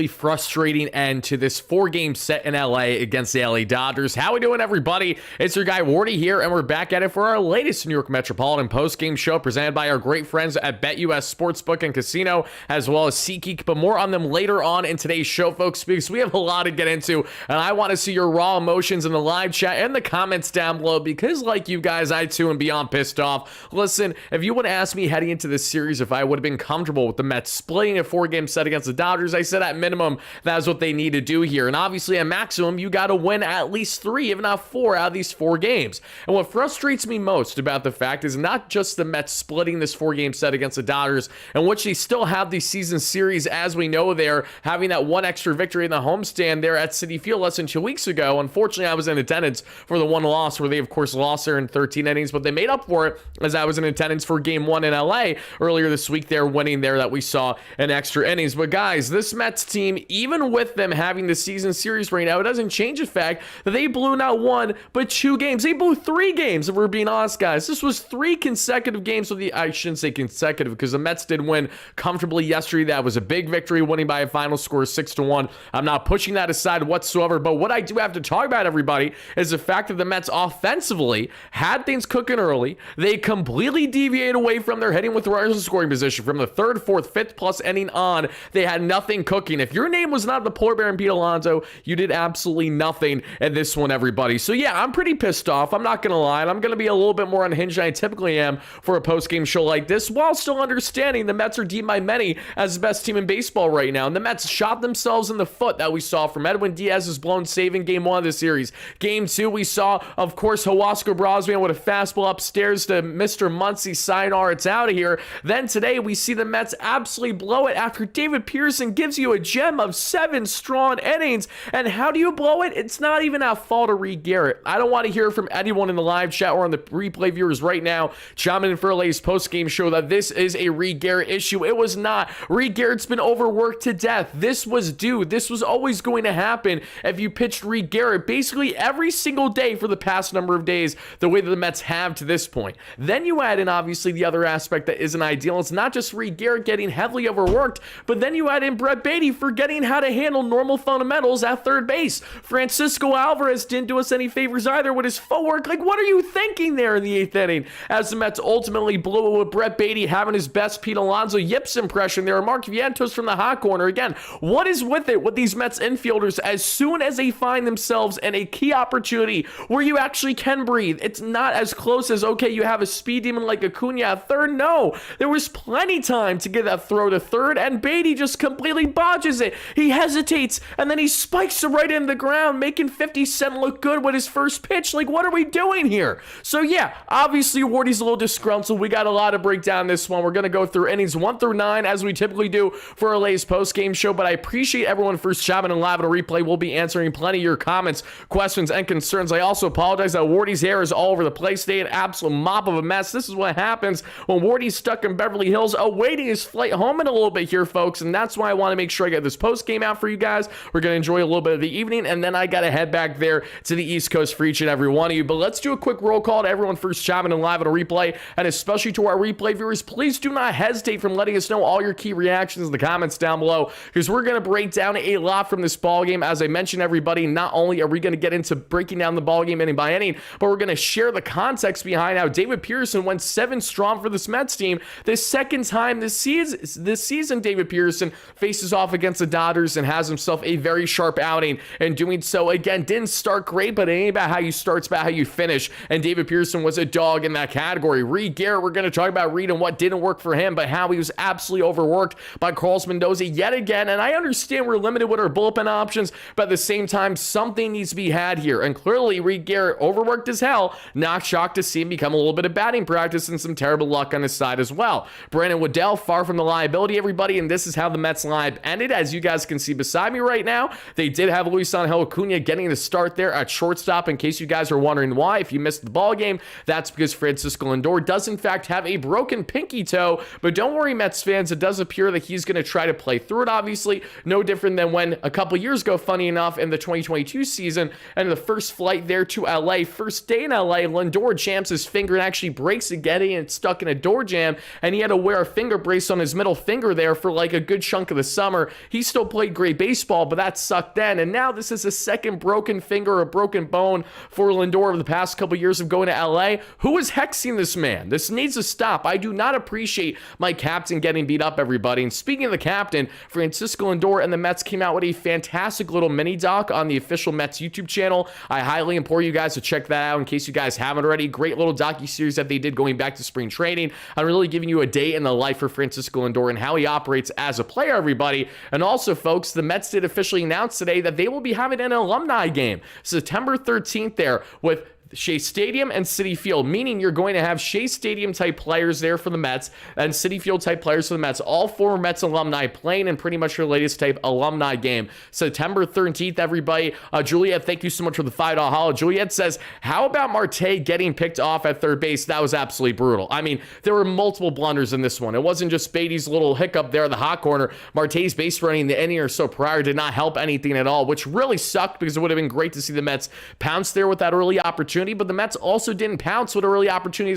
frustrating end to this 4-game set in LA against the LA Dodgers. How we doing, everybody? It's your guy Wardy here, and we're back at it for our latest New York Metropolitan post-game show presented by our great friends at BetUS Sportsbook and Casino, as well as SeatGeek. But more on them later on in today's show, folks, because we have a lot to get into, and I want to see your raw emotions in the live chat and the comments down below, because like you guys, I too am beyond pissed off. Listen, if you would ask me heading into this series if I would have been comfortable with the Mets splitting a 4-game set against the Dodgers, I said at minimum, that's what they need to do here. And obviously, at maximum, you got to win at least 3, if not 4, out of these 4 games. And what frustrates me most about the fact is not just the Mets splitting this 4-game set against the Dodgers, in which they still have the season series, as we know, they're having that one extra victory in the homestand there at Citi Field less than 2 weeks ago. Unfortunately, I was in attendance for the one loss where they, of course, lost there in 13 innings, but they made up for it as I was in attendance for game 1 in LA earlier this week. They're winning there that we saw in extra innings. But guys, this Mets team, even with them having the season series right now, it doesn't change the fact that they blew not 1 but 2 games. They blew 3 games, if we're being honest, guys. This was 3 consecutive games with I shouldn't say consecutive, because the Mets did win comfortably yesterday. That was a big victory, winning by a final score of 6-1. I'm not pushing that aside whatsoever, but what I do have to talk about, everybody, is the fact that the Mets offensively had things cooking early. They completely deviated away from their hitting with runners in scoring position from the 3rd, 4th, 5th plus inning on. They had nothing cooking. If your name was not the polar bear and Pete Alonso, you did absolutely nothing in this one, everybody. So yeah, I'm pretty pissed off. I'm not gonna lie, and I'm gonna be a little bit more unhinged than I typically am for a post-game show like this, while still understanding the Mets are deemed by many as the best team in baseball right now. And the Mets shot themselves in the foot that we saw from Edwin Diaz's blown save in game 1 of the series. Game 2, we saw, of course, Huascar Brosnan with a fastball upstairs to Mr. Muncy. Sayonara, it's out of here. Then today, we see the Mets absolutely blow it after David Peterson gives you a gem of 7 strong innings. And how do you blow it? It's not even at fault of Reed Garrett. I don't want to hear from anyone in the live chat or on the replay viewers right now chiming in for LA's post-game show that this is a Reed Garrett issue. It was not. Reed Garrett's been overworked to death. This was due. This was always going to happen if you pitched Reed Garrett basically every single day for the past number of days, the way that the Mets have to this point. Then you add in, obviously, the other aspect that isn't ideal. It's not just Reed Garrett getting heavily overworked, but then you add in Brett Beatty forgetting how to handle normal fundamentals at third base. Francisco Alvarez didn't do us any favors either with his footwork. Like, what are you thinking there in the 8th inning? As the Mets ultimately blew it with Brett Beatty having his best Pete Alonso Yips impression there. Mark Vientos from the hot corner. Again, what is with it with these Mets infielders as soon as they find themselves in a key opportunity where you actually can breathe? It's not as close as, okay, you have a speed demon like Acuna at third. No, there was plenty time to get that throw to third, and Beatty just completely botches it. He hesitates, and then he spikes it right into the ground, making 50 Cent look good with his first pitch. Like, what are we doing here? So yeah, obviously Wardy's a little disgruntled. We got a lot to break down this one. We're going to go through innings 1 through 9 as we typically do for our latest post-game show, but I appreciate everyone for shopping and live on a replay. We'll be answering plenty of your comments, questions, and concerns. I also apologize that Wardy's hair is all over the place today, an absolute mop of a mess. This is what happens when Wardy's stuck in Beverly Hills awaiting his flight home in a little bit here, folks, and that's why I want to make sure I get this post-game out for you guys. We're going to enjoy a little bit of the evening, and then I got to head back there to the East Coast for each and every one of you. But let's do a quick roll call to everyone first shopping and live on a replay, and especially to our replay viewers, please do not hesitate from letting us know all your key reactions in the comments down below, because we're going to break down a lot from this ball game. As I mentioned, everybody, not only are we going to get into breaking down the ball game inning by inning, but we're going to share the context behind how David Peterson went 7 strong for this Mets team. The second time this season, David Peterson faces off against the Dodgers and has himself a very sharp outing, and doing so again didn't start great, but it ain't about how you start, it's about how you finish, and David Peterson was a dog in that category. Reed Garrett, we're going to talk about Reed and what didn't work for him, but how he was absolutely overworked by Carlos Mendoza yet again. And I understand we're limited with our bullpen options, but at the same time, something needs to be had here, and clearly Reed Garrett overworked as hell. Not shocked to see him become a little bit of batting practice and some terrible luck on his side as well. Brandon Waddell, far from the liability, everybody, and this is how the Mets lineup ended. As you guys can see beside me right now, they did have Luis Angel Acuna getting the start there at shortstop, in case you guys are wondering why. If you missed the ball game, that's because Francisco Lindor does in fact have a broken pinky toe, but don't worry, Mets fans, it does appear that he's going to try to play through it. Obviously, no different than when a couple years ago, funny enough, in the 2022 season, and the first flight there to LA, first day in LA, Lindor jams his finger and actually breaks it, getting it stuck in a door jam, and he had to wear a finger brace on his middle finger there for like a good chunk of the summer. He still played great baseball, but that sucked then. And now this is a second broken finger, a broken bone for Lindor over the past couple years of going to LA. Who is hexing this man? This needs to stop. I do not appreciate my captain getting beat up, everybody. And speaking of the captain, Francisco Lindor and the Mets came out with a fantastic little mini doc on the official Mets YouTube channel. I highly implore you guys to check that out in case you guys haven't already. Great little docu-series that they did going back to spring training. I'm really giving you a day in the life for Francisco Lindor and how he operates as a player, everybody. And also, folks, the Mets did officially announce today that they will be having an alumni game September 13th there with Shea Stadium and Citi Field, meaning you're going to have Shea Stadium type players there for the Mets and Citi Field type players for the Mets, all former Mets alumni playing in pretty much your latest type alumni game. September 13th, everybody. Juliet, thank you so much for the $5 holla. Juliet says, how about Marte getting picked off at third base? That was absolutely brutal. I mean, there were multiple blunders in this one. It wasn't just Beatty's little hiccup there in the hot corner. Marte's base running the inning or so prior did not help anything at all, which really sucked because it would have been great to see the Mets pounce there with that early opportunity. But the Mets also didn't pounce with an early opportunity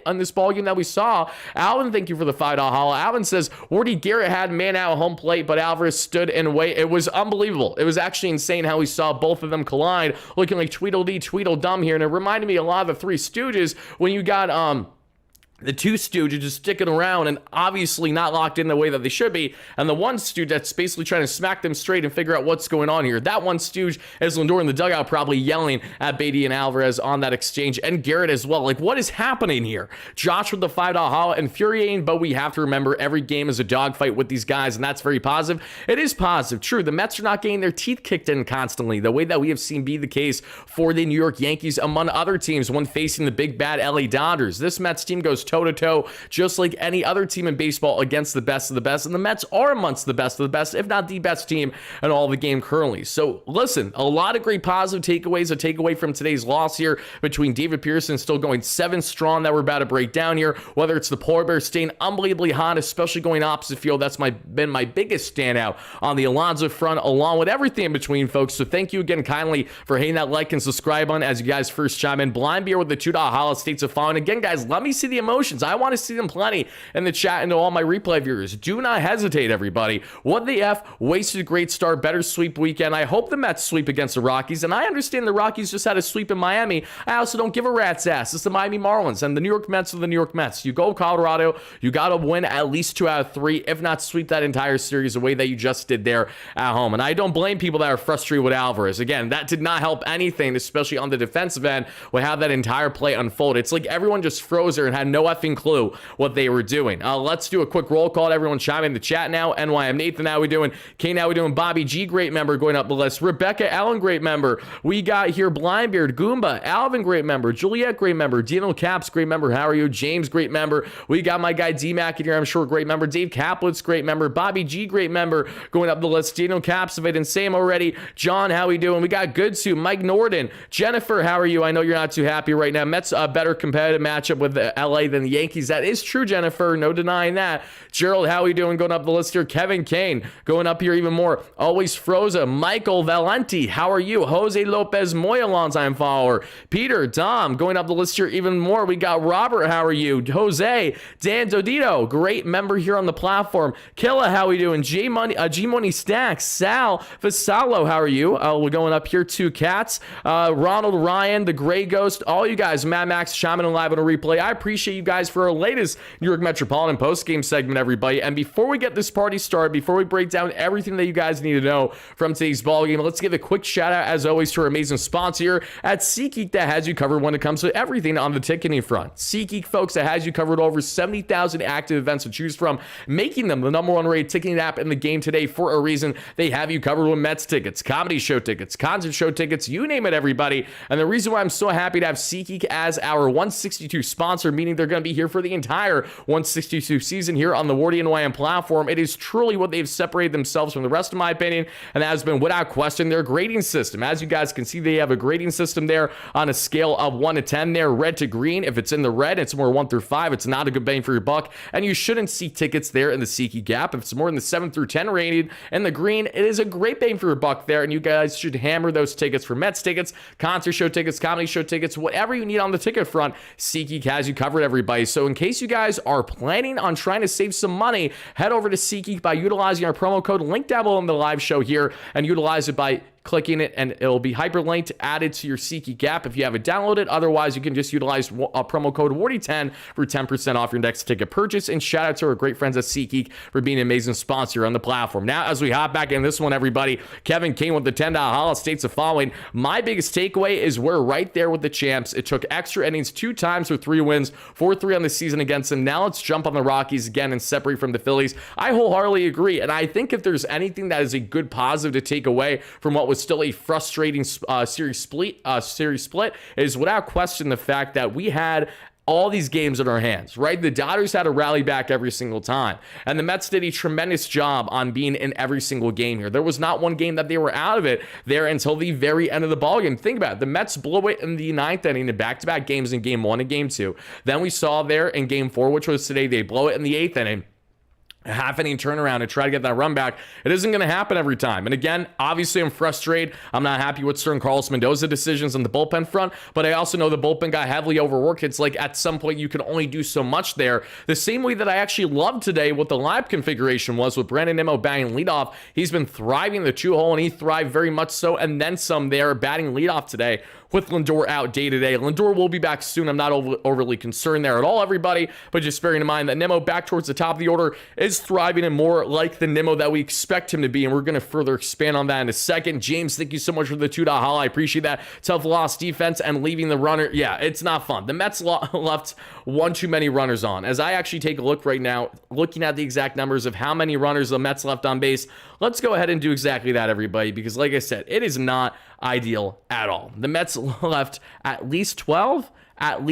on this ball game that we saw. Alvin, thank you for the $5 holla. Alvin says, Wardy Garrett had man out home plate, but Alvarez stood and wait. It was unbelievable. It was actually insane how we saw both of them collide, looking like Tweedledee, Tweedledum here. And it reminded me a lot of the Three Stooges when you got, the two Stooges just sticking around and obviously not locked in the way that they should be. And the one Stooge that's basically trying to smack them straight and figure out what's going on here. That one Stooge is Lindor in the dugout probably yelling at Beatty and Alvarez on that exchange, and Garrett as well. Like, what is happening here? Josh with the $5 holla, infuriating, but we have to remember every game is a dogfight with these guys, and that's very positive. It is positive. True, the Mets are not getting their teeth kicked in constantly, the way that we have seen be the case for the New York Yankees among other teams when facing the big bad LA Dodgers. This Mets team goes toe-to-toe just like any other team in baseball against the best of the best, and the Mets are amongst the best of the best, if not the best team in all the game currently. So listen, a lot of great positive takeaways. A takeaway from today's loss here between David Peterson still going 7 strong that we're about to break down here, whether it's the Polar Bears staying unbelievably hot, especially going opposite field. That's been my biggest standout on the Alonso front, along with everything in between, folks. So thank you again kindly for hitting that like and subscribe button as you guys first chime in. Blind Beer with the $2 holla states of following. Again, guys, let me see the emotions. I want to see them plenty in the chat and to all my replay viewers. Do not hesitate, everybody. What the F? Wasted a great start. Better sweep weekend. I hope the Mets sweep against the Rockies, and I understand the Rockies just had a sweep in Miami. I also don't give a rat's ass. It's the Miami Marlins, and the New York Mets are the New York Mets. You go Colorado, you got to win at least 2 out of 3, if not sweep that entire series the way that you just did there at home. And I don't blame people that are frustrated with Alvarez. Again, that did not help anything, especially on the defensive end, with how that entire play unfolded. It's like everyone just froze there and had no effing clue what they were doing. Let's do a quick roll call. Everyone chime in the chat now. NYM Nathan, how we doing? Kane, how we doing? Bobby G, great member, going up the list. Rebecca Allen, great member. We got here Blindbeard, Goomba, Alvin, great member. Juliet, great member. Dino Caps, great member. How are you? James, great member. We got my guy D-Mac in here, I'm sure, great member. Dave Kaplitz, great member. Bobby G, great member, going up the list. Dino Caps, if I didn't say him already. John, how we doing? We got Good Suit, Mike Norden. Jennifer, how are you? I know you're not too happy right now. Mets a better competitive matchup with the LA than the Yankees. That is true, Jennifer. No denying that. Gerald, how we doing? Going up the list here. Kevin Kane, going up here even more. Always Froza. Michael Valenti, how are you? Jose Lopez Moya, longtime follower. Peter, Dom, going up the list here even more. We got Robert, how are you? Jose, Dan Dodito, great member here on the platform. Killa, how we doing? G Money Stacks, Sal Vassallo, how are you? We're going up here. 2 Cats, Ronald Ryan, the Gray Ghost, all you guys, Mad Max, Shaman and live on a replay. I appreciate you guys for our latest New York Metropolitan post-game segment, everybody. And before we get this party started, before we break down everything that you guys need to know from today's ball game, let's give a quick shout out, as always, to our amazing sponsor here at SeatGeek that has you covered when it comes to everything on the ticketing front. SeatGeek, folks, that has you covered over 70,000 active events to choose from, making them the #1 rated ticketing app in the game today for a reason. They have you covered with Mets tickets, comedy show tickets, concert show tickets, you name it, everybody. And the reason why I'm so happy to have SeatGeek as our 162 sponsor, meaning they're going to be here for the entire 162 season here on the WardyNYM platform. It is truly what they've separated themselves from the rest, in my opinion, and that has been without question their grading system. As you guys can see, they have a grading system there on a scale of 1 to 10 there, red to green. If it's in the red, it's more 1 through 5. It's not a good bang for your buck, and you shouldn't see tickets there in the SeatGeek app. If it's more than the 7 through 10 rated and the green, it is a great bang for your buck there, and you guys should hammer those tickets for Mets tickets, concert show tickets, comedy show tickets, whatever you need on the ticket front. SeatGeek has you covered, everybody. everybody. So in case you guys are planning on trying to save some money, head over to SeatGeek by utilizing our promo code link down below in the live show here, and utilize it by clicking it, and it'll be hyperlinked, added to your SeatGeek app if you have it downloaded. Otherwise, you can just utilize promo code WardyNYM for 10% off your next ticket purchase. And shout out to our great friends at SeatGeek for being an amazing sponsor on the platform. Now, as we hop back in this one, everybody, Kevin King with the $10 holla states the following: my biggest takeaway is we're right there with the champs. It took extra innings 2 times for 3 wins, 4-3 on the season against them. Now let's jump on the Rockies again and separate from the Phillies. I wholeheartedly agree, and I think if there's anything that is a good positive to take away from what was still a frustrating series split is without question the fact that we had all these games in our hands, right? The Dodgers had to rally back every single time, and the Mets did a tremendous job on being in every single game here. There was not one game that they were out of it there until the very end of the ballgame. Think about it. The Mets blew it in the 9th inning in back-to-back games in Game 1 and Game 2. Then we saw there in Game 4, which was today, they blow it in the 8th inning. A half inning turnaround and try to get that run back. It isn't going to happen every time. And again, obviously I'm frustrated. I'm not happy with certain Carlos Mendoza decisions on the bullpen front, but I also know the bullpen got heavily overworked. It's like at some point you can only do so much there. The same way that I actually loved today what the lab configuration was with Brandon Nimmo batting leadoff. He's been thriving in the 2-hole, and he thrived very much so, and then some there batting leadoff today with Lindor out day to day. Lindor will be back soon. I'm not overly concerned there at all, everybody, but just bearing in mind that Nimmo back towards the top of the order is thriving and more like the Nimmo that we expect him to be, and we're going to further expand on that in a second. James, thank you so much for the $2 holla. I appreciate that. Tough loss defense and leaving the runner. Yeah, it's not fun. The Mets left one too many runners on. As I actually take a look right now, looking at the exact numbers of how many runners the Mets left on base, let's go ahead and do exactly that, everybody, because like I said, it is not ideal at all. The Mets left at least 12, and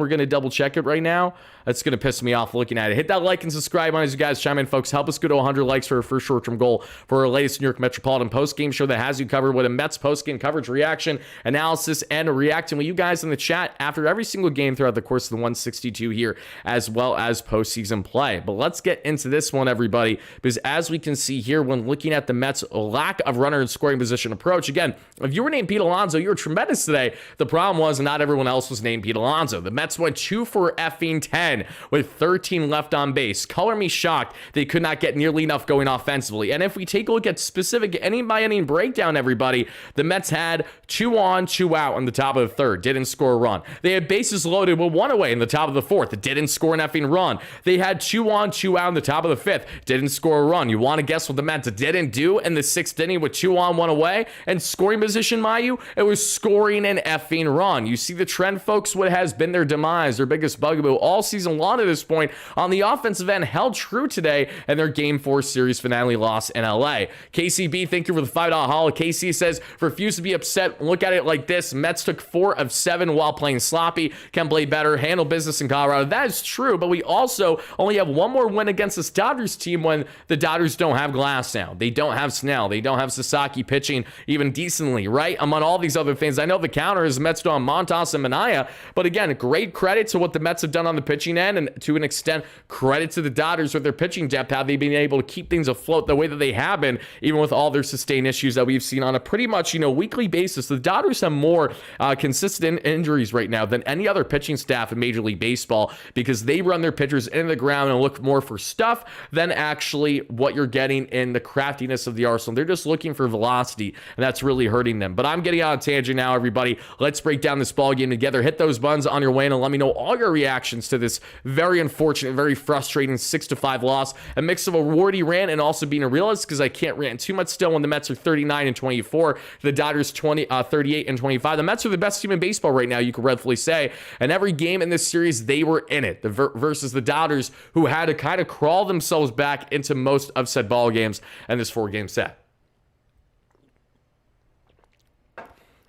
we're going to double check it right now. That's going to piss me off looking at it. Hit that like and subscribe on as you guys chime in, folks. Help us go to 100 likes for our first short-term goal for our latest New York Metropolitan post-game show that has you covered with a Mets post-game coverage, reaction, analysis, and reacting with you guys in the chat after every single game throughout the course of the 162 here, as well as postseason play. But let's get into this one, everybody, because as we can see here, when looking at the Mets' lack of runner and scoring position approach, again, if you were named Pete Alonso, you were tremendous today. The problem was not everyone else was named Pete Alonso. The Mets went 2 for effing 10 with 13 left on base. Color me shocked they could not get nearly enough going offensively. And if we take a look at specific inning-by-inning breakdown, everybody, the Mets had 2 on, 2 out in the top of the 3rd. Didn't score a run. They had bases loaded with 1 away in the top of the 4th. Didn't score an effing run. They had 2 on, 2 out in the top of the 5th. Didn't score a run. You want to guess what the Mets didn't do in the 6th inning with 2 on, 1 away? And scoring position, mind you, it was scoring an effing run. You see the trend, folks, what has been their demise, their biggest bugaboo all season long to this point on the offensive end held true today in their Game 4 series finale loss in LA. KCB, thank you for the $5 holla. KC says, refuse to be upset. Look at it like this. Mets took 4 of 7 while playing sloppy. Can play better. Handle business in Colorado. That is true, but we also only have one more win against this Dodgers team when the Dodgers don't have Glass now. They don't have Snell. They don't have Sasaki pitching even decently, right? Among all these other things, I know the counter is Mets don't have Montas and Minaya, but again, great credit to what the Mets have done on the pitching end, and to an extent, credit to the Dodgers with their pitching depth, how they've been able to keep things afloat the way that they have been, even with all their sustained issues that we've seen on a pretty much, weekly basis. The Dodgers have more consistent injuries right now than any other pitching staff in Major League Baseball, because they run their pitchers into the ground and look more for stuff than actually what you're getting in the craftiness of the arsenal. They're just looking for velocity, and that's really hurting them. But I'm getting on a tangent now, everybody. Let's break down this ball game together. Hit those buttons on your way and let me know all your reactions to this very unfortunate, very frustrating 6-5 loss. A mix of a Wardy rant and also being a realist, because I can't rant too much still when the Mets are 39-24, the Dodgers 38-25. The Mets are the best team in baseball right now, you could rightfully say. And every game in this series, they were in it. Versus the Dodgers, who had to kind of crawl themselves back into most of said ball games in this 4-game set.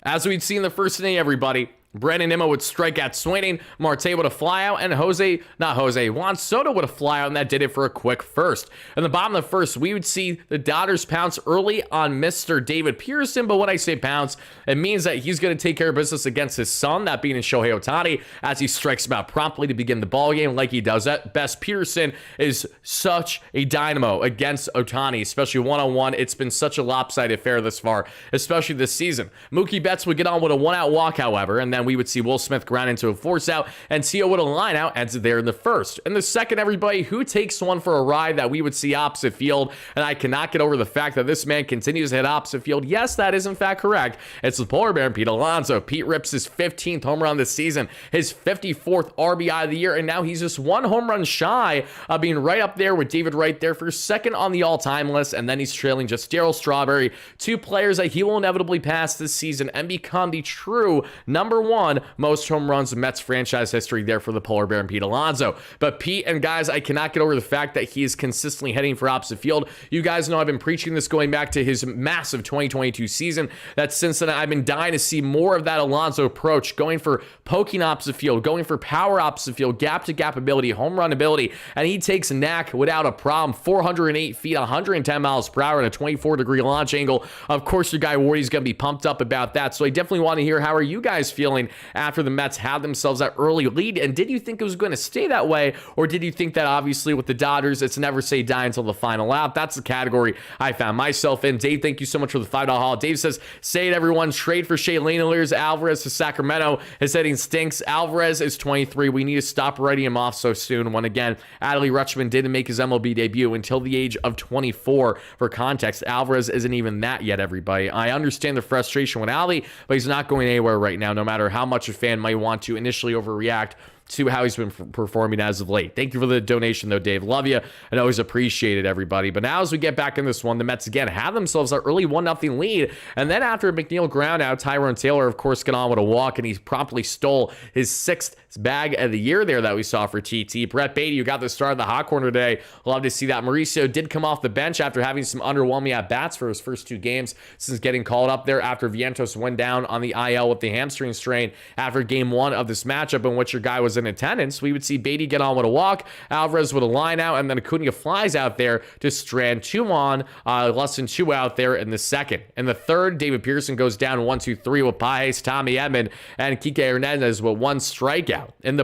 As we'd seen in the first inning, everybody, Brandon Nimmo would strike out swinging, Marte with a flyout, and Juan Soto with a flyout, and that did it for a quick first. In the bottom of the first, we would see the Dodgers pounce early on Mr. David Peterson, but when I say pounce, it means that he's going to take care of business against his son, that being Shohei Ohtani, as he strikes him out promptly to begin the ballgame like he does at best. Peterson is such a dynamo against Ohtani, especially one-on-one. It's been such a lopsided affair this far, especially this season. Mookie Betts would get on with a 1-out walk, however, and then then we would see Will Smith ground into a force out, and Tio with a line out ends it there in the first. In the second, everybody, who takes one for a ride that we would see opposite field? And I cannot get over the fact that this man continues to hit opposite field. Yes, that is in fact correct. It's the polar bear, Pete Alonso. Pete rips his 15th home run this season, his 54th RBI of the year, and now he's just one home run shy of being right up there with David Wright there for second on the all-time list, and then he's trailing just Darryl Strawberry, two players that he will inevitably pass this season and become the true #1 most home runs in Mets franchise history there for the polar bear and Pete Alonso. But Pete, and guys, I cannot get over the fact that he is consistently heading for opposite field. You guys know I've been preaching this going back to his massive 2022 season, that since then I've been dying to see more of that Alonso approach, going for poking opposite field, going for power opposite field, gap-to-gap ability, home run ability, and he takes knack without a problem. 408 feet, 110 miles per hour, and a 24-degree launch angle. Of course, your guy Wardy's going to be pumped up about that, so I definitely want to hear, how are you guys feeling after the Mets had themselves that early lead, and did you think it was going to stay that way, or did you think that obviously with the Dodgers, it's never say die until the final out? That's the category I found myself in. Dave, thank you so much for the $5 haul. Dave says, say it everyone, trade for Shailene Alers. Alvarez to Sacramento. His hitting stinks. Alvarez is 23. We need to stop writing him off so soon. When again, Adley Rutschman didn't make his MLB debut until the age of 24. For context, Alvarez isn't even that yet, everybody. I understand the frustration with Adley, but he's not going anywhere right now, no matter how much a fan might want to initially overreact to how he's been performing as of late. Thank you for the donation, though, Dave. Love you and always appreciate it, everybody. But now as we get back in this one, the Mets again have themselves an early 1-0 lead. And then after a McNeil ground out, Tyrone Taylor, of course, got on with a walk, and he promptly stole his 6th bag of the year there that we saw for TT. Brett Beatty, who got the start of the hot corner today. Love to see that. Mauricio did come off the bench after having some underwhelming at-bats for his first 2 games since getting called up there after Vientos went down on the IL with the hamstring strain after game 1 of this matchup, in which your guy was in attendance. We would see Beatty get on with a walk, Alvarez with a line out, and then Acuna flies out there to strand 2 on, less than 2 out there in the second. In the third, David Peterson goes down 1-2-3 with Pages, Tommy Edman, and Kike Hernandez with 1 strikeout. In the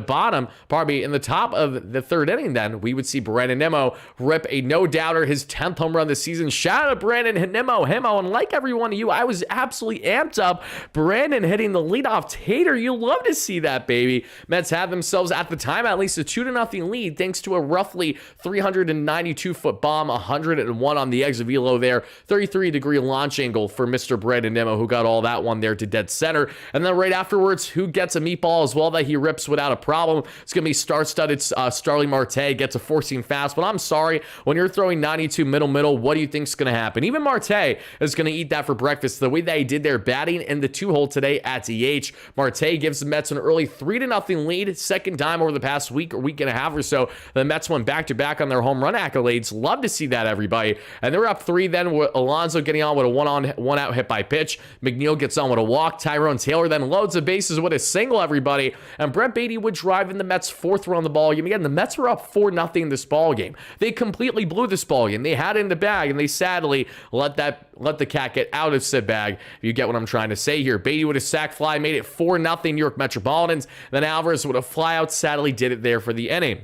in the top of the third inning, then we would see Brandon Nimmo rip a no-doubter, his 10th home run this season. Shout out to Brandon Nimmo, and like every one of you, I was absolutely amped up. Brandon hitting the leadoff tater. You love to see that, baby. Mets have themselves at the time at least a 2-0 lead thanks to a roughly 392-foot bomb, 101 on the exit velo there, 33-degree launch angle for Mr. Brandon Nimmo, who got all that one there to dead center. And then right afterwards, who gets a meatball as well that he rips without a problem? It's going to be star-studded Starling Marte, gets a 4-seam fastball. I'm sorry, when you're throwing 92 middle, what do you think's going to happen? Even Marte is going to eat that for breakfast. The way that he did there, batting in the 2-hole today at DH. Marte gives the Mets an early 3-0 lead, second time over the past week or week and a half or so. The Mets went back-to-back on their home run accolades. Love to see that, everybody. And they're up 3 then with Alonso getting on with a one-out hit by pitch. McNeil gets on with a walk. Tyrone Taylor then loads the bases with a single, everybody. And Brett Beatty would drive in the Mets' 4th run of the ball game. Again, the Mets were up 4-0 this ball game. They completely blew this ball game. They had it in the bag, and they sadly let the cat get out of said bag, if you get what I'm trying to say here. Beatty with a sac fly made it 4-0 New York Metropolitans. Then Alvarez with a flyout sadly did it there for the inning.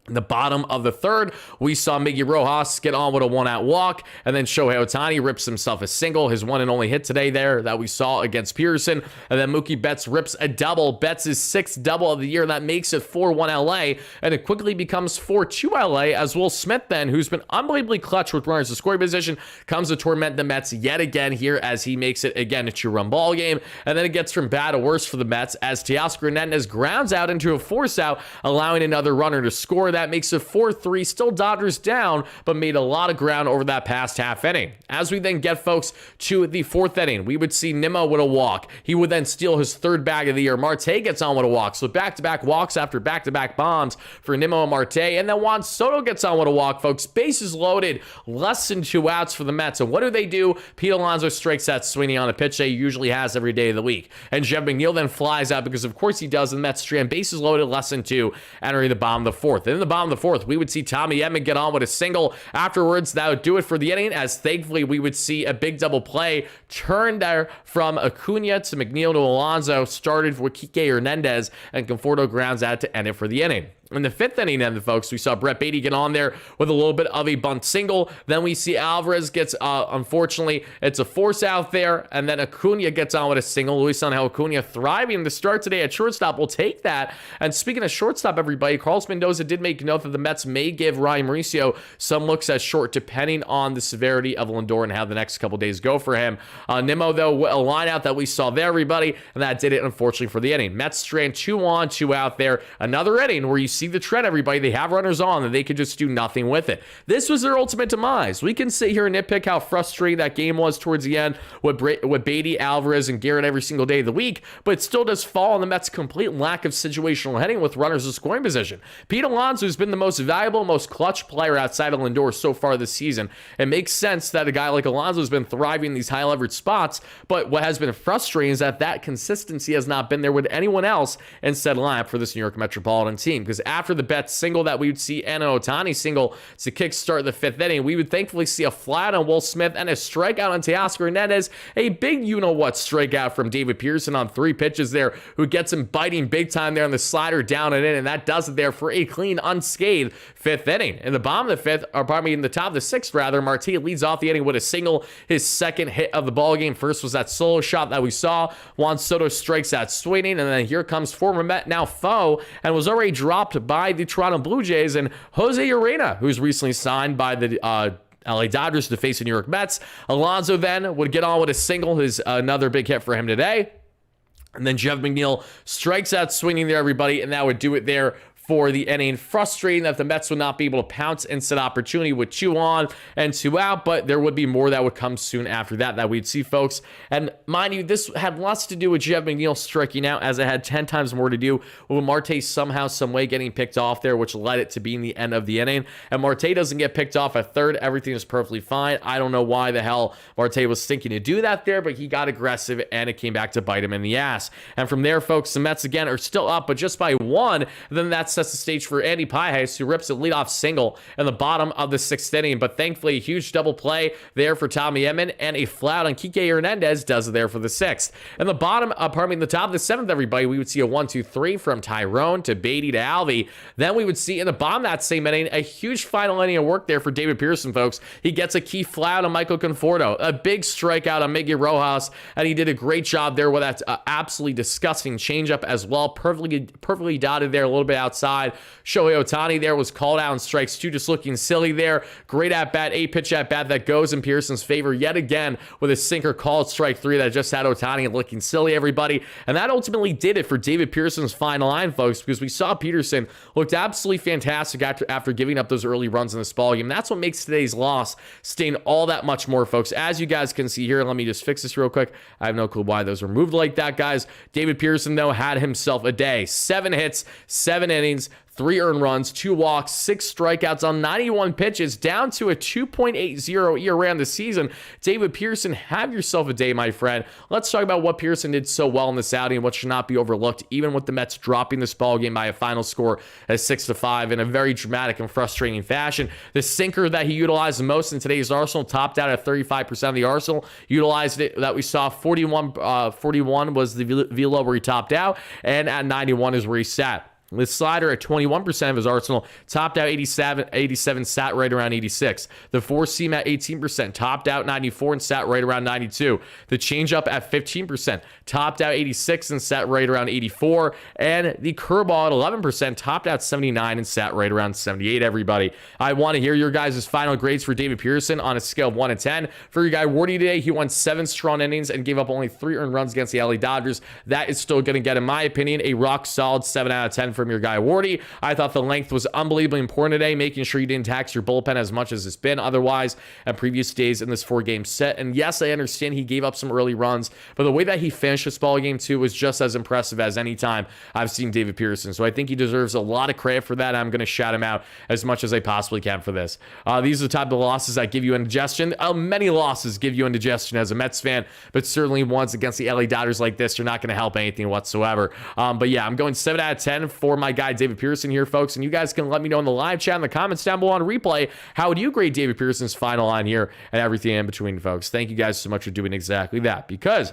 In the bottom of the third, we saw Miggy Rojas get on with a 1-out walk, and then Shohei Ohtani rips himself a single, his 1 and only hit today there that we saw against Peterson. And then Mookie Betts rips a double, Betts' 6th double of the year, and that makes it 4-1 LA, and it quickly becomes 4-2 LA, as Will Smith then, who's been unbelievably clutch with runners in scoring position, comes to torment the Mets yet again here as he makes it again a 2-run ball game. And then it gets from bad to worse for the Mets as Teoscar Hernandez grounds out into a force out, allowing another runner to score. That makes it 4-3, still Dodgers down, but made a lot of ground over that past half inning. As we then get, folks, to the 4th inning, we would see Nimmo with a walk. He would then steal his 3rd bag of the year. Marte gets on with a walk. So back-to-back walks after back-to-back bombs for Nimmo and Marte. And then Juan Soto gets on with a walk, folks. Bases loaded, less than 2 outs for the Mets. And what do? Pete Alonso strikes that Sweeney on a pitch that he usually has every day of the week. And Jeff McNeil then flies out because, of course, he does. And the Mets strand bases loaded, less than 2, entering the bottom of the 4th. And in the bottom of the 4th, we would see Tommy Edman get on with a single. Afterwards, that would do it for the inning, as thankfully we would see a big double play turned there from Acuna to McNeil to Alonso, started with Kike Hernandez, and Conforto grounds out to end it for the inning. In the 5th inning, then, folks, we saw Brett Baty get on there with a little bit of a bunt single. Then we see Alvarez gets, unfortunately, it's a force out there. And then Acuna gets on with a single. Luis Angel Acuna thriving to start today at shortstop. We'll take that. And speaking of shortstop, everybody, Carlos Mendoza did make note that the Mets may give Ryan Mauricio some looks at short, depending on the severity of Lindor and how the next couple days go for him. Nimmo, though, a line out that we saw there, everybody. And that did it, unfortunately, for the inning. Mets strand 2 on, 2 out there. Another inning where you see the trend, everybody. They have runners on and they could just do nothing with it. This was their ultimate demise. We can sit here and nitpick how frustrating that game was towards the end with Baty, Alvarez, and Garrett every single day of the week, but it still does fall on the Mets' complete lack of situational hitting with runners in scoring position. Pete Alonso has been the most valuable, most clutch player outside of Lindor so far this season. It makes sense that a guy like Alonso has been thriving in these high leverage spots, but what has been frustrating is that consistency has not been there with anyone else in said lineup for this New York Metropolitan team. Because after the Betts single that we would see and an Ohtani single to kickstart the 5th inning, we would thankfully see a fly on Will Smith and a strikeout on Teoscar Hernandez, a big you-know-what strikeout from David Peterson on 3 pitches there, who gets him biting big time there on the slider down and in, and that does it there for a clean, unscathed 5th inning. In the bottom of the 5th, or pardon me, in the top of the 6th rather, Marte leads off the inning with a single, his 2nd hit of the ballgame. First was that solo shot that we saw. Juan Soto strikes out swinging, and then here comes former Met, now foe, and was already dropped by the Toronto Blue Jays, and Jose Urena, who's recently signed by the LA Dodgers to face the New York Mets. Alonso then would get on with a single, his another big hit for him today. And then Jeff McNeil strikes out swinging there, everybody, and that would do it there for the inning. Frustrating that the Mets would not be able to pounce into the opportunity with 2 on and 2 out, but there would be more that would come soon after that we'd see, folks. And mind you, this had lots to do with Jeff McNeil striking out, as it had 10 times more to do with Marte somehow, some way getting picked off there, which led it to being the end of the inning. And Marte doesn't get picked off at 3rd. Everything is perfectly fine. I don't know why the hell Marte was thinking to do that there, but he got aggressive and it came back to bite him in the ass. And from there, folks, the Mets again are still up, but just by 1. Then that's sets the stage for Andy Pages, who rips a leadoff single in the bottom of the 6th inning. But thankfully, a huge double play there for Tommy Edman, and a flat on Kike Hernandez does it there for the 6th. In the bottom, in the top of the 7th, everybody, we would see a 1-2-3 from Tyrone to Baty to Alvey. Then we would see in the bottom of that same inning, a huge final inning of work there for David Peterson, folks. He gets a key flat on Michael Conforto, a big strikeout on Miggy Rojas, and he did a great job there with that absolutely disgusting changeup as well, perfectly dotted there a little bit outside. Shohei Ohtani there was called out in strikes 2, just looking silly there. Great at-bat, 8-pitch at-bat that goes in Peterson's favor yet again with a sinker called strike 3 that just had Ohtani looking silly, everybody. And that ultimately did it for David Peterson's final line, folks, because we saw Peterson looked absolutely fantastic after giving up those early runs in this ballgame. That's what makes today's loss stain all that much more, folks. As you guys can see here, let me just fix this real quick. I have no clue why those were moved like that, guys. David Peterson, though, had himself a day. 7 hits, 7 innings, 3 earned runs, 2 walks, 6 strikeouts on 91 pitches, down to a 2.80 ERA on the season. David Peterson, have yourself a day, my friend. Let's talk about what Peterson did so well in this outing and what should not be overlooked, even with the Mets dropping this ball game by a final score at 6-5 in a very dramatic and frustrating fashion. The sinker that he utilized the most in today's arsenal topped out at 35% of the arsenal. Utilized it that we saw 41 was the velo where he topped out, and at 91 is where he sat. The slider at 21% of his arsenal, topped out 87, sat right around 86. The 4-seam at 18%, topped out 94 and sat right around 92. The changeup at 15%, topped out 86 and sat right around 84. And the curveball at 11%, topped out 79 and sat right around 78, everybody. I want to hear your guys' final grades for David Peterson on a scale of 1 to 10. For your guy, Wardy, today, he won 7 strong innings and gave up only 3 earned runs against the LA Dodgers. That is still going to get, in my opinion, a rock-solid 7 out of 10 from your guy Wardy. I thought the length was unbelievably important today, making sure you didn't tax your bullpen as much as it's been otherwise at previous days in this 4-game set. And yes, I understand he gave up some early runs, but the way that he finished this ball game too was just as impressive as any time I've seen David Peterson. So I think he deserves a lot of credit for that. I'm going to shout him out as much as I possibly can for this. These are the type of losses that give you indigestion. Many losses give you indigestion as a Mets fan, but certainly ones against the LA Dodgers like this, you're not going to help anything whatsoever. But yeah, I'm going 7 out of 10 for my guy David Peterson here, folks, and you guys can let me know in the live chat in the comments down below on replay, how would you grade David Peterson's final line here and everything in between, folks? Thank you guys so much for doing exactly that, because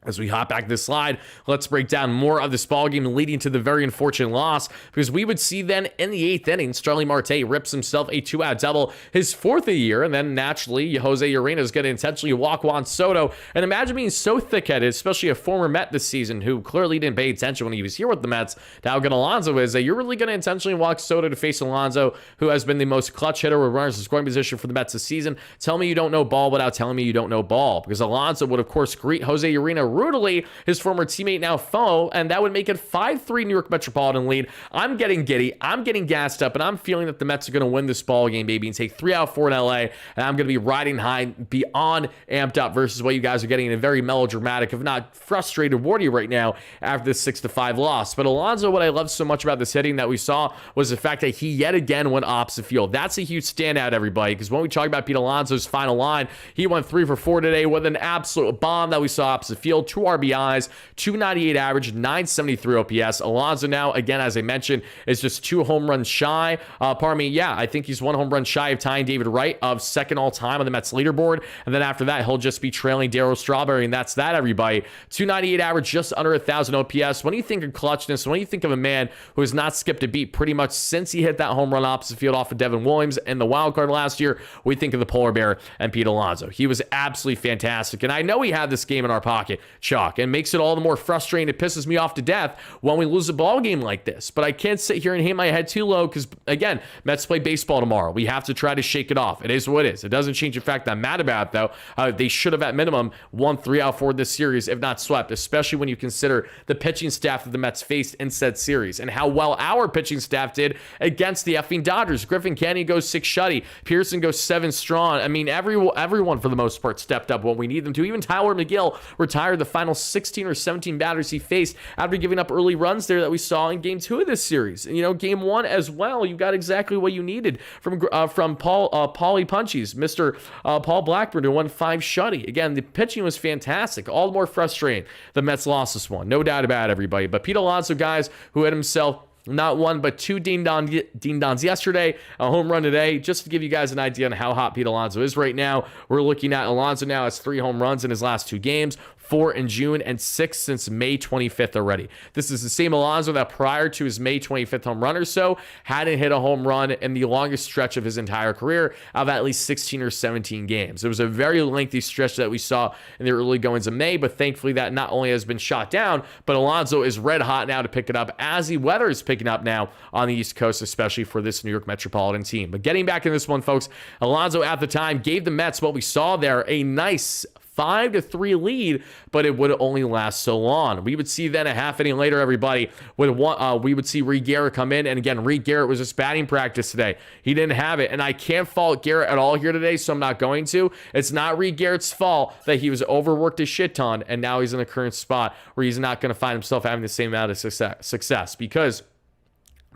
As we hop back this slide, let's break down more of this ball game leading to the very unfortunate loss, because we would see then in the 8th inning, Starling Marte rips himself a 2-out double, his 4th of the year, and then naturally, Jose Urena is going to intentionally walk Juan Soto. And imagine being so thick-headed, especially a former Met this season who clearly didn't pay attention when he was here with the Mets, to how good Alonso is, that you're really going to intentionally walk Soto to face Alonso, who has been the most clutch hitter with runners in scoring position for the Mets this season. Tell me you don't know ball without telling me you don't know ball, because Alonso would, of course, greet Jose Urena brutally, his former teammate, now foe, and that would make it 5-3 New York Metropolitan lead. I'm getting giddy, I'm getting gassed up, and I'm feeling that the Mets are going to win this ball game, baby, and take 3 out of 4 in LA, and I'm going to be riding high, beyond amped up versus what you guys are getting in a very melodramatic, if not frustrated, Wardy right now after this 6-5 loss. But Alonso, what I love so much about this hitting that we saw was the fact that he yet again went opposite field. That's a huge standout, everybody, because when we talk about Pete Alonso's final line, he went 3 for 4 today with an absolute bomb that we saw opposite field, 2 RBIs, 298 average, 973 OPS. Alonso now, again, as I mentioned, is just 2 home runs shy. I think he's 1 home run shy of tying David Wright of second all-time on the Mets leaderboard. And then after that, he'll just be trailing Darryl Strawberry, and that's that, everybody. 298 average, just under 1,000 OPS. When you think of clutchness, when you think of a man who has not skipped a beat pretty much since he hit that home run opposite field off of Devin Williams in the wild card last year, we think of the polar bear and Pete Alonso. He was absolutely fantastic. And I know we had this game in our pocket, Chalk, and makes it all the more frustrating. It pisses me off to death when we lose a ball game like this. But I can't sit here and hit my head too low because, again, Mets play baseball tomorrow. We have to try to shake it off. It is what it is. It doesn't change the fact that I'm mad about it, though. They should have, at minimum, won 3 out of 4 this series, if not swept, especially when you consider the pitching staff that the Mets faced in said series and how well our pitching staff did against the effing Dodgers. Griffin Canning goes 6 shutty. Peterson goes 7 strong. I mean, everyone, for the most part, stepped up when we need them to. Even Tyler McGill retired the final 16 or 17 batters he faced after giving up early runs there that we saw in game 2 of this series. And, game 1 as well, you got exactly what you needed from Paulie Punchies, Mr. Paul Blackburn, who won 5 shutty. Again, the pitching was fantastic. All the more frustrating. The Mets lost this one. No doubt about it, everybody. But Pete Alonso, guys, who had himself not 1, but 2 ding-dongs yesterday, a home run today. Just to give you guys an idea on how hot Pete Alonso is right now, we're looking at Alonso now has 3 home runs in his last 2 games, 4 in June, and 6 since May 25th already. This is the same Alonso that prior to his May 25th home run or so hadn't hit a home run in the longest stretch of his entire career of at least 16 or 17 games. It was a very lengthy stretch that we saw in the early goings of May, but thankfully that not only has been shot down, but Alonso is red hot now to pick it up as the weather is picking up now on the East Coast, especially for this New York Metropolitan team. But getting back in this one, folks, Alonso at the time gave the Mets what we saw there, a nice 5-3 lead, but it would only last so long. We would see then a half inning later, everybody, we would see Reed Garrett come in, and again, Reed Garrett was just batting practice today. He didn't have it, and I can't fault Garrett at all here today, so I'm not going to. It's not Reed Garrett's fault that he was overworked a shit ton, and now he's in a current spot where he's not going to find himself having the same amount of success because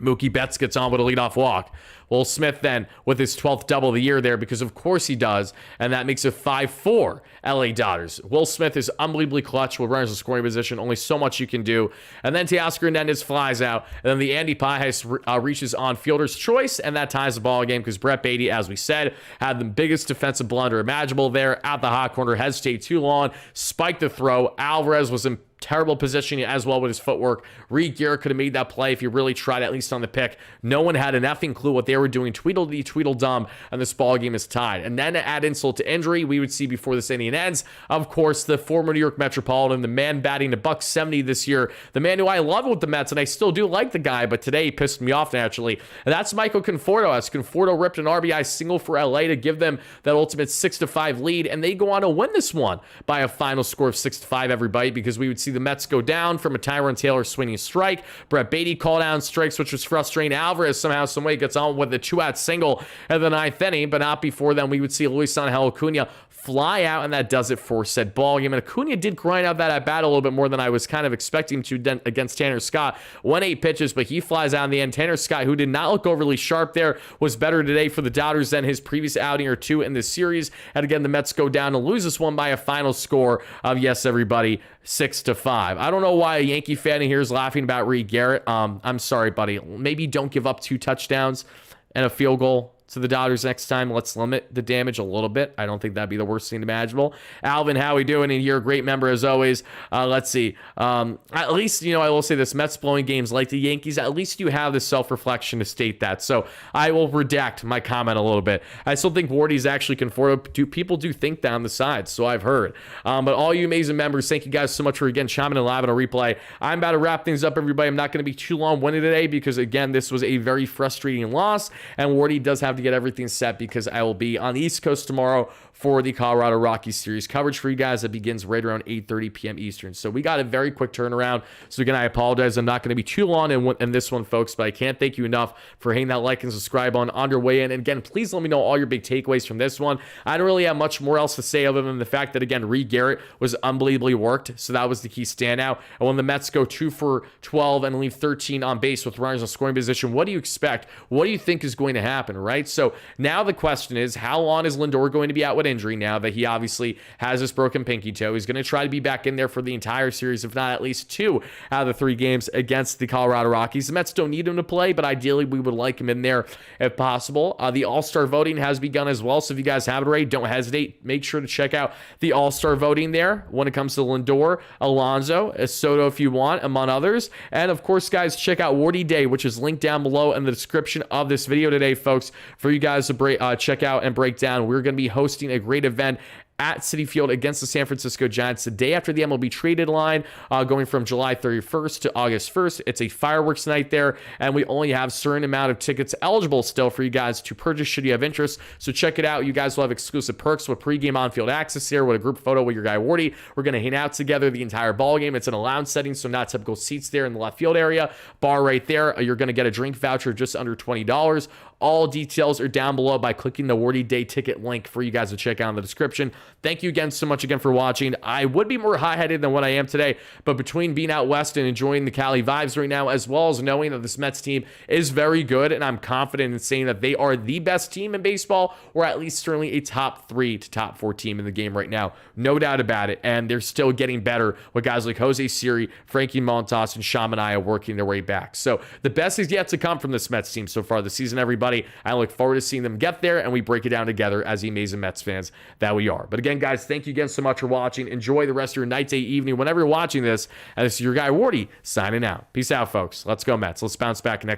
Mookie Betts gets on with a leadoff walk. Will Smith then with his 12th double of the year there, because of course he does, and that makes it 5-4 LA Dodgers. Will Smith is unbelievably clutch with runners in scoring position, only so much you can do. And then Teoscar Hernandez flies out, and then the Andy Pages reaches on fielder's choice, and that ties the ball game because Brett Beatty, as we said, had the biggest defensive blunder imaginable there at the hot corner, hesitated too long, spiked the throw. Alvarez was in terrible positioning as well with his footwork. Reed Garrett could have made that play if he really tried, at least on the pick. No one had an effing clue what they were doing. Tweedledee, Tweedledum, and this ball game is tied. And then to add insult to injury, we would see before this inning ends, of course, the former New York Metropolitan, the man batting $170 this year, the man who I love with the Mets, and I still do like the guy, but today he pissed me off naturally. And that's Michael Conforto, as Conforto ripped an RBI single for LA to give them that ultimate 6-5 lead, and they go on to win this one by a final score of 6-5, everybody, because we would see the Mets go down from a Tyrone Taylor swinging strike. Brett Beatty called down strikes, which was frustrating. Alvarez somehow, some way gets on with the 2-out single in the 9th inning, but not before then. We would see Luis Angel Acuna fly out, and that does it for said ball game. And Acuna did grind out that at bat a little bit more than I was kind of expecting to against Tanner Scott. 1-8 pitches, but he flies out in the end. Tanner Scott, who did not look overly sharp there, was better today for the Dodgers than his previous outing or 2 in this series. And again, the Mets go down and lose this one by a final score of, yes, everybody, 6-5. I don't know why a Yankee fan in here is laughing about Reed Garrett. I'm sorry, buddy. Maybe don't give up 2 touchdowns and a field goal to the Dodgers next time. Let's limit the damage a little bit. I don't think that'd be the worst thing imaginable. Alvin, how we doing? And you're a great member as always. Let's see. At least, I will say this, Mets blowing games like the Yankees, at least you have the self-reflection to state that. So I will redact my comment a little bit. I still think Wardy's actually conformable. People do think down the side, so I've heard. But all you amazing members, thank you guys so much for, again, chiming in live on a replay. I'm about to wrap things up, everybody. I'm not going to be too long-winded today because, again, this was a very frustrating loss, and Wardy does have to get everything set because I will be on the East Coast tomorrow for the Colorado Rockies series coverage for you guys that begins right around 8:30 p.m. Eastern. So we got a very quick turnaround. So again, I apologize. I'm not going to be too long in this one, folks, but I can't thank you enough for hitting that like and subscribe on your way in. And again, please let me know all your big takeaways from this one. I don't really have much more else to say other than the fact that, again, Reed Garrett was unbelievably worked. So that was the key standout. And when the Mets go 2 for 12 and leave 13 on base with runners in scoring position, what do you expect? What do you think is going to happen, right? So now the question is, how long is Lindor going to be out with injury now that he obviously has this broken pinky toe? He's going to try to be back in there for the entire series, if not at least 2 out of the 3 games against the Colorado Rockies. The Mets don't need him to play, but ideally we would like him in there if possible. The All-Star voting has begun as well, so if you guys haven't already, don't hesitate. Make sure to check out the All-Star voting there when it comes to Lindor, Alonso, Soto if you want, among others. And of course, guys, check out Wardy Day, which is linked down below in the description of this video today, folks, for you guys to check out and break down. We're going to be hosting a great event at Citi Field against the San Francisco Giants the day after the MLB trade deadline, going from July 31st to August 1st. It's a fireworks night there, and we only have a certain amount of tickets eligible still for you guys to purchase should you have interest. So check it out. You guys will have exclusive perks with pregame on-field access here, with a group photo with your guy Wardy. We're going to hang out together the entire ball game. It's in a lounge setting, so not typical seats there in the left field area. Bar right there. You're going to get a drink voucher just under $20. All details are down below by clicking the Wardy Day ticket link for you guys to check out in the description. Thank you again so much again for watching. I would be more high-headed than what I am today, but between being out west and enjoying the Cali vibes right now, as well as knowing that this Mets team is very good, and I'm confident in saying that they are the best team in baseball, or at least certainly a top 3 to top 4 team in the game right now. No doubt about it, and they're still getting better with guys like Jose Siri, Frankie Montas, and Sean Manaea working their way back. So the best is yet to come from this Mets team so far this season, everybody. I look forward to seeing them get there, and we break it down together as the amazing Mets fans that we are. But again, guys, thank you again so much for watching. Enjoy the rest of your night, day, evening, whenever you're watching this. And this is your guy, Wardy, signing out. Peace out, folks. Let's go, Mets. Let's bounce back next